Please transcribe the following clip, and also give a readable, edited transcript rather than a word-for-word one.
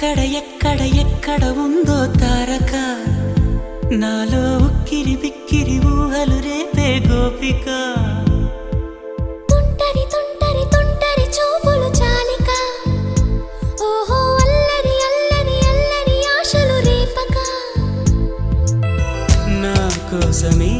ఎక్కడ ఉందో తారక నాలో ఉక్కిరి బిక్కిరి ఊహలు రేపే గోపిక తుంటరి తుంటరి తుంటరి చూపులు చాలిక ఓహో అల్లరి అల్లరి అల్లరి ఆశలు రేపక నా కోసమే